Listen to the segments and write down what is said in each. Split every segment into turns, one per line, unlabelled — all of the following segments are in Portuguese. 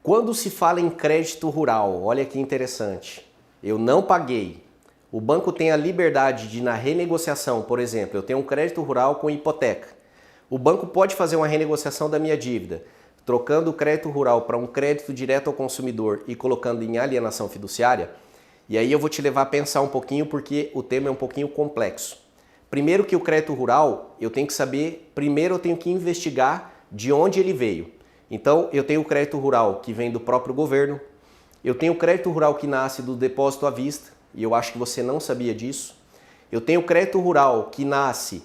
Quando se fala em crédito rural, olha que interessante, eu não paguei. O banco tem a liberdade de, na renegociação, por exemplo, eu tenho um crédito rural com hipoteca. O banco pode fazer uma renegociação da minha dívida, trocando o crédito rural para um crédito direto ao consumidor e colocando em alienação fiduciária. E aí eu vou te levar a pensar um pouquinho porque o tema é um pouquinho complexo. Primeiro que o crédito rural, eu tenho que saber, primeiro eu tenho que investigar de onde ele veio. Então eu tenho o crédito rural que vem do próprio governo, eu tenho o crédito rural que nasce do depósito à vista, e eu acho que você não sabia disso. Eu tenho o crédito rural que nasce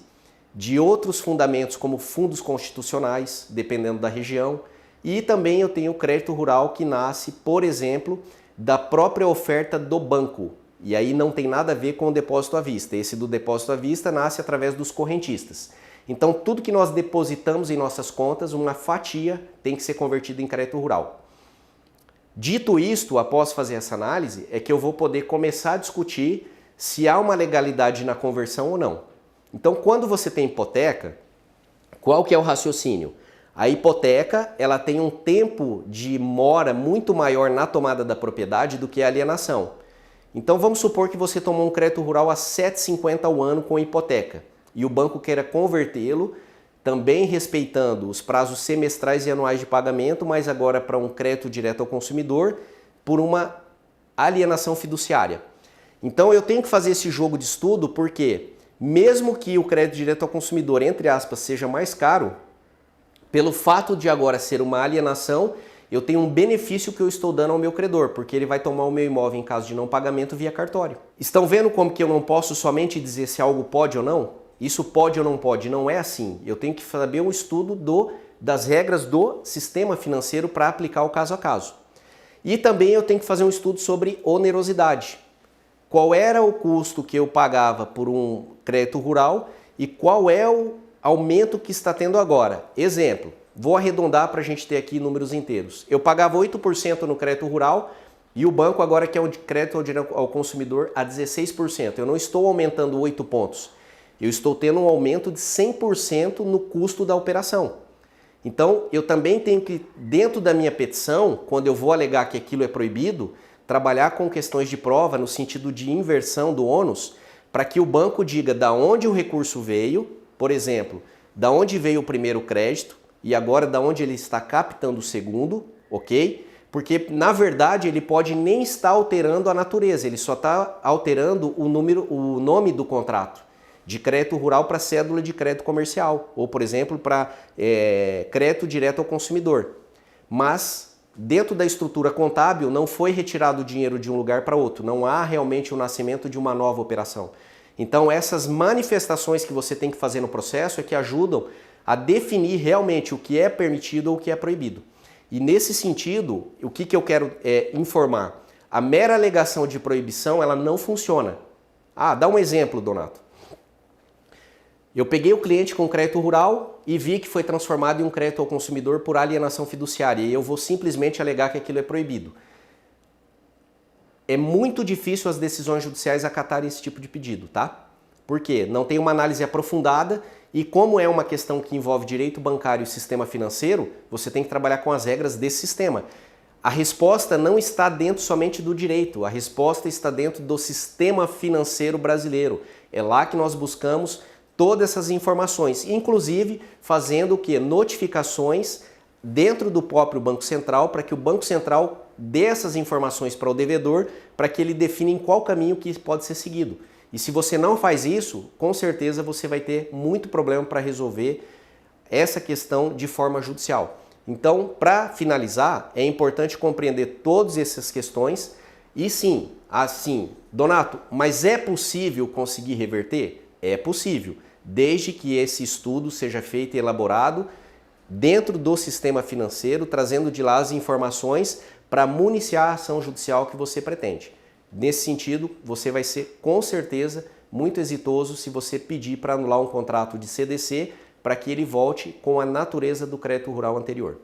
de outros fundamentos como fundos constitucionais, dependendo da região, e também eu tenho o crédito rural que nasce, por exemplo, da própria oferta do banco. E aí não tem nada a ver com o depósito à vista. Esse do depósito à vista nasce através dos correntistas. Então tudo que nós depositamos em nossas contas, uma fatia tem que ser convertida em crédito rural. Dito isto, após fazer essa análise, é que eu vou poder começar a discutir se há uma legalidade na conversão ou não. Então quando você tem hipoteca, qual que é o raciocínio? A hipoteca ela tem um tempo de mora muito maior na tomada da propriedade do que a alienação. Então vamos supor que você tomou um crédito rural a 7,50 ao ano com hipoteca e o banco queira convertê-lo, também respeitando os prazos semestrais e anuais de pagamento, mas agora para um crédito direto ao consumidor por uma alienação fiduciária. Então eu tenho que fazer esse jogo de estudo porque mesmo que o crédito direto ao consumidor, entre aspas, seja mais caro, pelo fato de agora ser uma alienação, eu tenho um benefício que eu estou dando ao meu credor, porque ele vai tomar o meu imóvel em caso de não pagamento via cartório. Estão vendo como que eu não posso somente dizer se algo pode ou não? Isso pode ou não pode? Não é assim. Eu tenho que saber um estudo das regras do sistema financeiro para aplicar o caso a caso. E também eu tenho que fazer um estudo sobre onerosidade. Qual era o custo que eu pagava por um crédito rural e qual é o aumento que está tendo agora? Exemplo. Vou arredondar para a gente ter aqui números inteiros. Eu pagava 8% no crédito rural e o banco agora quer um crédito ao consumidor a 16%. Eu não estou aumentando 8 pontos. Eu estou tendo um aumento de 100% no custo da operação. Então, eu também tenho que, dentro da minha petição, quando eu vou alegar que aquilo é proibido, trabalhar com questões de prova no sentido de inversão do ônus, para que o banco diga da onde o recurso veio, por exemplo, da onde veio o primeiro crédito, e agora da onde ele está captando o segundo, ok? Porque, na verdade, ele pode nem estar alterando a natureza, ele só está alterando o nome do contrato, de crédito rural para cédula de crédito comercial, ou, por exemplo, para crédito direto ao consumidor. Mas, dentro da estrutura contábil, não foi retirado o dinheiro de um lugar para outro, não há realmente o nascimento de uma nova operação. Então, essas manifestações que você tem que fazer no processo é que ajudam a definir realmente o que é permitido ou o que é proibido. E nesse sentido, o que eu quero informar? A mera alegação de proibição, ela não funciona. Ah, dá um exemplo, Donato. Eu peguei o cliente com crédito rural e vi que foi transformado em um crédito ao consumidor por alienação fiduciária e eu vou simplesmente alegar que aquilo é proibido. É muito difícil as decisões judiciais acatarem esse tipo de pedido, tá? Por quê? Não tem uma análise aprofundada e como é uma questão que envolve direito bancário e sistema financeiro, você tem que trabalhar com as regras desse sistema. A resposta não está dentro somente do direito, a resposta está dentro do sistema financeiro brasileiro. É lá que nós buscamos todas essas informações, inclusive fazendo o quê? Notificações dentro do próprio Banco Central para que o Banco Central dê essas informações para o devedor para que ele defina em qual caminho que pode ser seguido. E se você não faz isso, com certeza você vai ter muito problema para resolver essa questão de forma judicial. Então, para finalizar, é importante compreender todas essas questões e sim, assim, Donato, mas é possível conseguir reverter? É possível, desde que esse estudo seja feito e elaborado dentro do sistema financeiro, trazendo de lá as informações para municiar a ação judicial que você pretende. Nesse sentido, você vai ser com certeza muito exitoso se você pedir para anular um contrato de CDC para que ele volte com a natureza do crédito rural anterior.